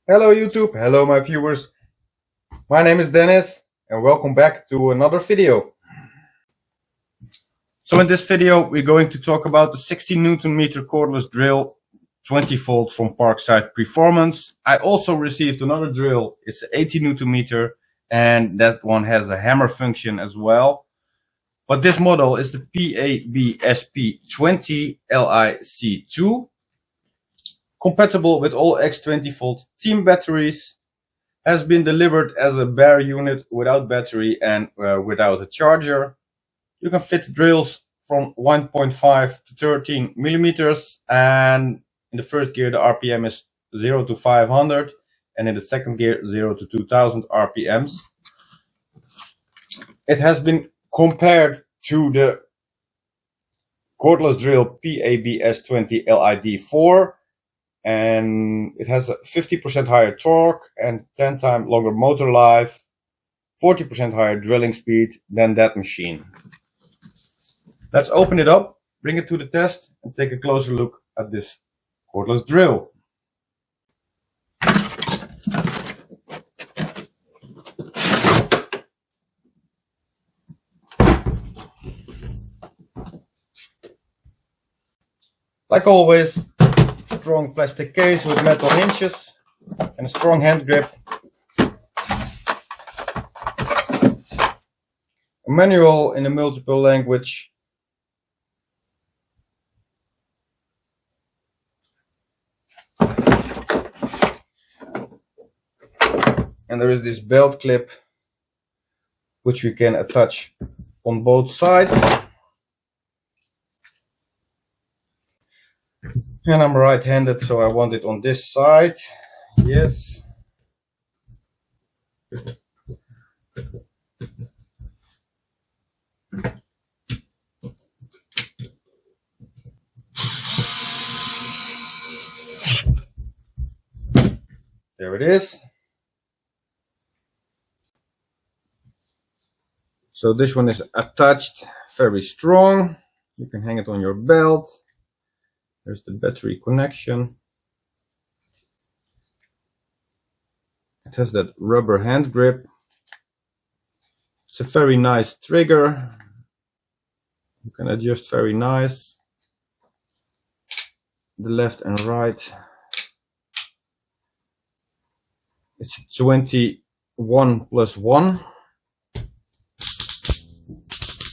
Hello YouTube, hello my viewers. My name is Dennis and welcome back to another video. So in this video we're going to talk about the 60 Newton meter cordless drill 20 volt from Parkside Performance. I also received another drill. It's 80 Newton meter and that one has a hammer function as well. But this model is the PABS 20 LIC2. Compatible with all X20 volt team batteries, has been delivered as a bare unit without battery and without a charger. You can fit drills from 1.5 to 13 millimeters, and in the first gear the RPM is 0 to 500 and in the second gear 0 to 2000 RPMs. It has been compared to the cordless drill PABS 20 LID4, and it has a 50% higher torque and 10 times longer motor life, 40% higher drilling speed than that machine. Let's open it up, bring it to the test, and take a closer look at this cordless drill. Like always, strong plastic case with metal hinges and a strong hand grip. A manual in a multiple language. And there is this belt clip which we can attach on both sides. And I'm right-handed, so I want it on this side. Yes. There it is. So this one is attached very strong. You can hang it on your belt. There's the battery connection. It has that rubber hand grip. It's a very nice trigger. You can adjust very nice. The left and right. It's 21 plus 1.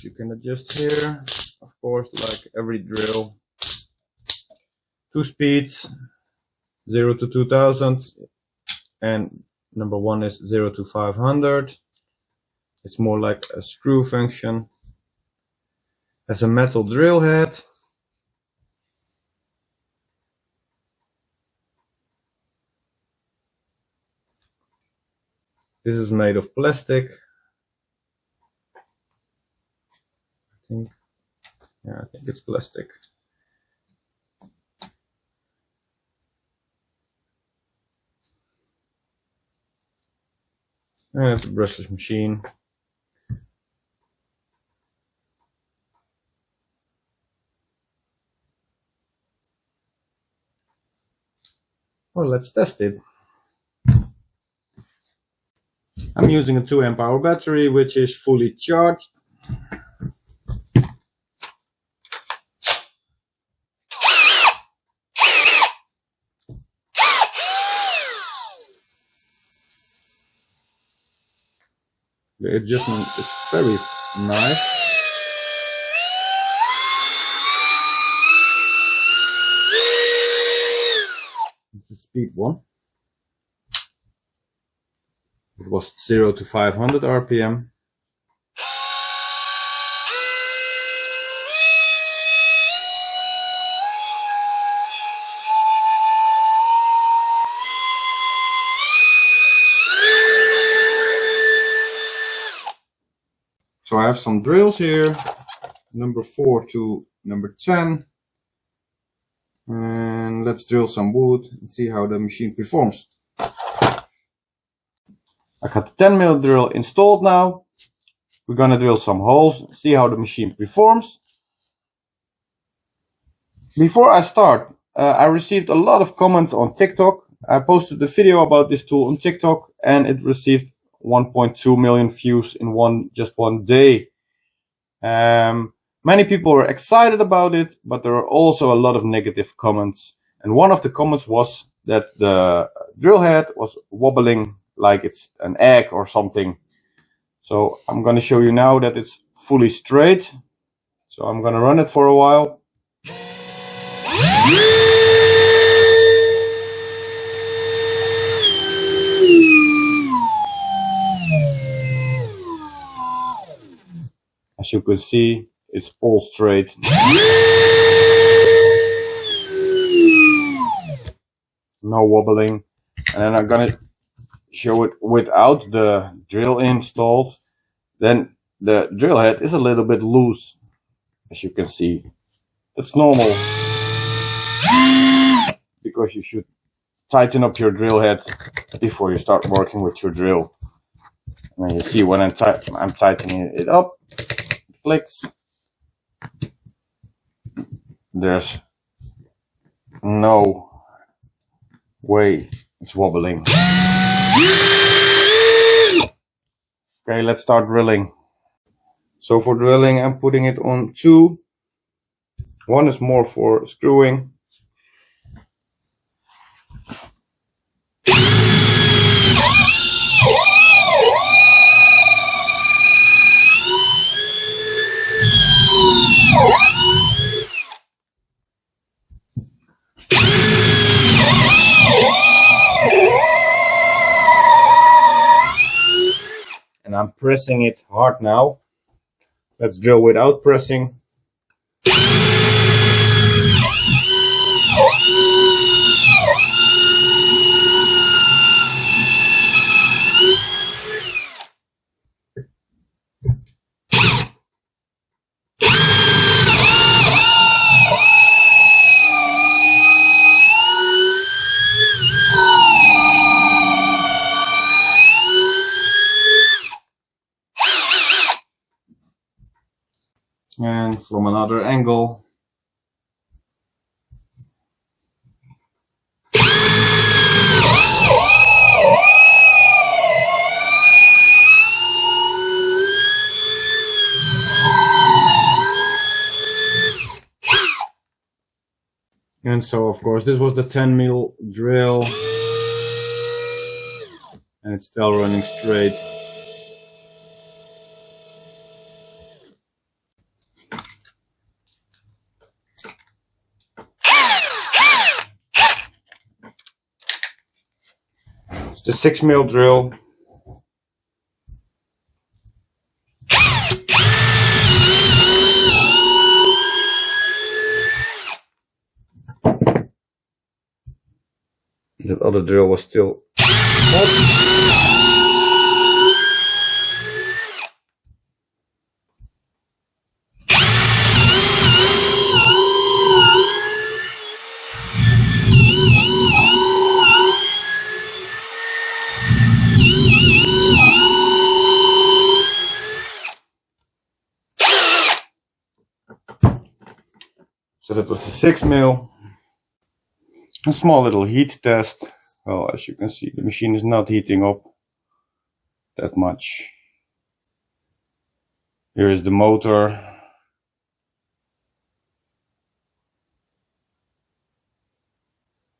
You can adjust here, of course, like every drill. 2 speeds, 0 to 2000, and number 1 is 0 to 500. It's more like a screw function. Has a metal drill head. This is made of plastic. I think it's plastic. And it's a brushless machine. Well, let's test it. I'm using a 2 amp hour battery, which is fully charged. The adjustment is very nice. This is speed 1. It was 0 to 500 RPM. So I have some drills here, number 4 to number 10. And let's drill some wood and see how the machine performs. I got the 10 mil drill installed now. We're gonna drill some holes, see how the machine performs. Before I start, I received a lot of comments on TikTok I posted the video about this tool on TikTok and it received 1.2 million views in just one day. Many people were excited about it, but there are also a lot of negative comments. And one of the comments was that the drill head was wobbling like it's an egg or something. So I'm going to show you now that it's fully straight. So I'm going to run it for a while. As you can see, it's all straight. No wobbling. And then I'm gonna show it without the drill installed. Then the drill head is a little bit loose, as you can see. That's normal, because you should tighten up your drill head before you start working with your drill. And you see when I'm tightening it up, it clicks. There's no way it's wobbling. Okay, let's start drilling. So for drilling, I'm putting it on 2. One is more for screwing. And I'm pressing it hard now. Let's drill without pressing. And from another angle. And so, of course, this was the 10 mil drill, and it's still running straight. It's the 6 mil drill. That other drill was still hot. So that was the 6 mil. A small little heat test. Well, as you can see, the machine is not heating up that much. Here is the motor.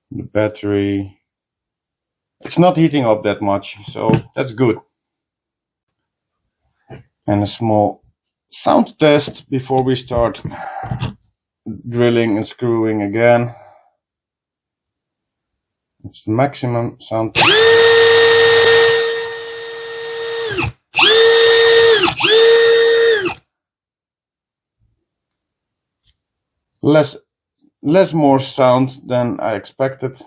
The battery. It's not heating up that much, so that's good. And a small sound test before we start drilling and screwing again. It's the maximum sound test. Less more sound than I expected.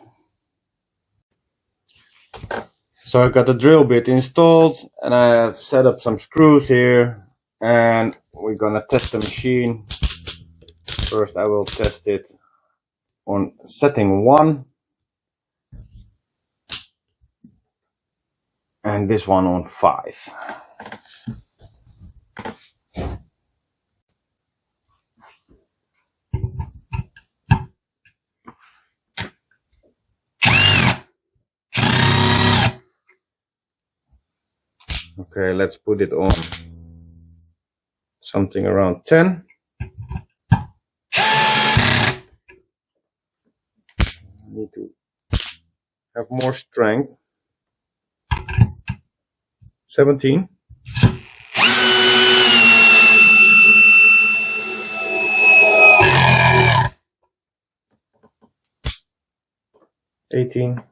So I got the drill bit installed and I have set up some screws here, and we're gonna test the machine. First I will test it on setting 1 and this one on 5. Okay, let's put it on something around 10. Need to have more strength. 17. 18.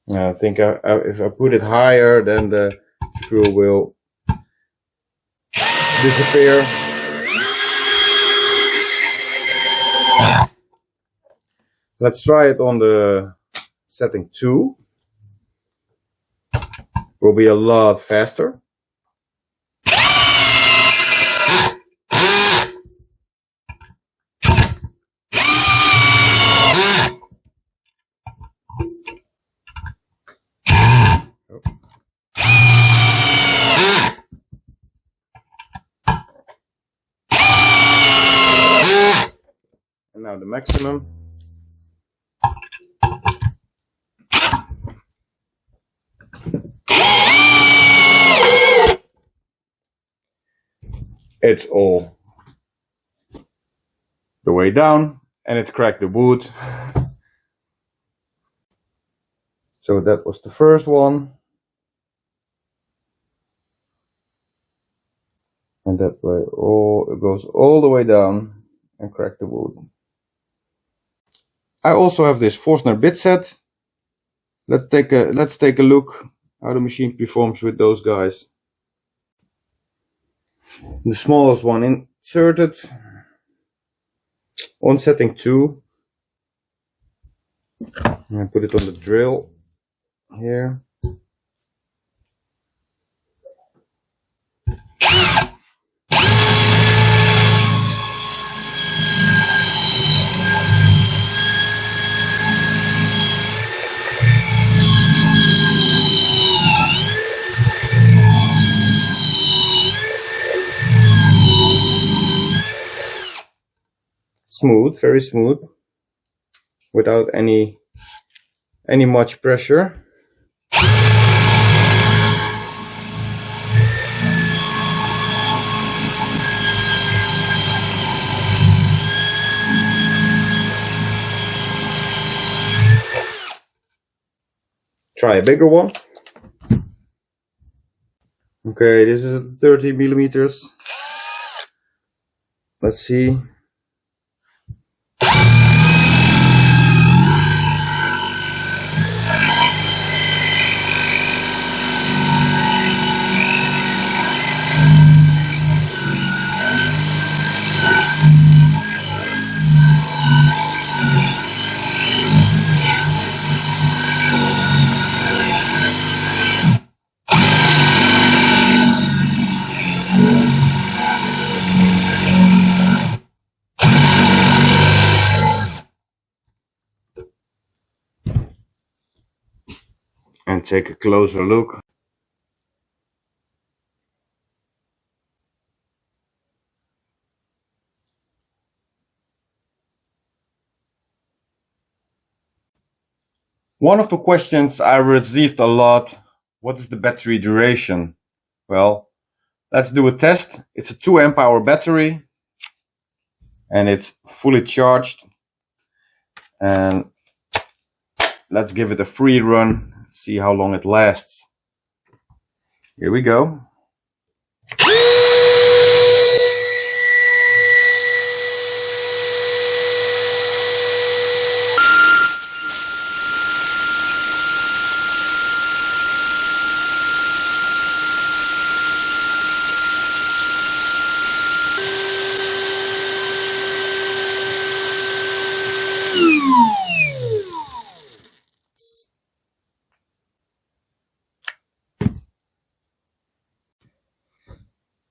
'I think if I put it higher, then the screw will disappear. Let's try it on the setting 2. Will be a lot faster. And now the maximum. It's all the way down, and it cracked the wood. So that was the first one. And that way it goes all the way down and crack the wood. I also have this Forstner bit set. Let's take a look how the machine performs with those guys. The smallest one inserted on setting 2. And I put it on the drill here. Smooth, very smooth, without any much pressure. Try a bigger one. Okay, this is 30 millimeters. Let's see. And take a closer look. One of the questions I received a lot, what is the battery duration? Well, let's do a test. It's a 2 amp hour battery and it's fully charged. And let's give it a free run. See how long it lasts. Here we go.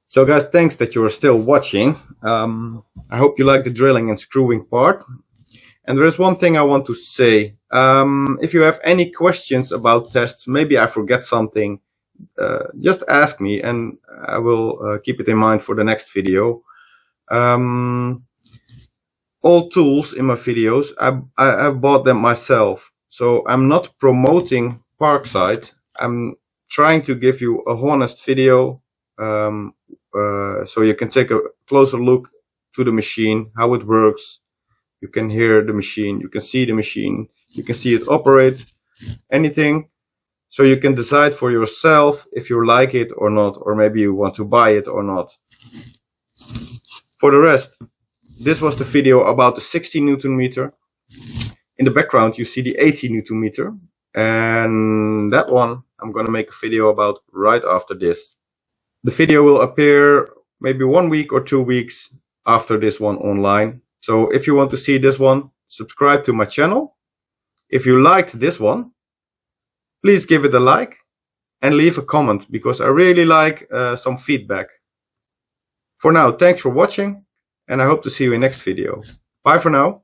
So guys, thanks that you are still watching. I hope you like the drilling and screwing part. And there is one thing I want to say. If you have any questions about tests, maybe I forget something, just ask me, and I will keep it in mind for the next video. All tools in my videos, I bought them myself, so I'm not promoting Parkside. I'm trying to give you a honest video, so you can take a closer look to the machine, how it works. You can hear the machine, you can see the machine, you can see it operate, anything. So you can decide for yourself if you like it or not, or maybe you want to buy it or not. For the rest, this was the video about the 60 Newton meter. In the background you see the 80 Newton meter, and that one I'm going to make a video about right after this. The video will appear maybe 1 week or 2 weeks after this one online. So if you want to see this one, subscribe to my channel. If you liked this one, please give it a like and leave a comment, because I really like some feedback. For now, thanks for watching, and I hope to see you in next video. Bye for now.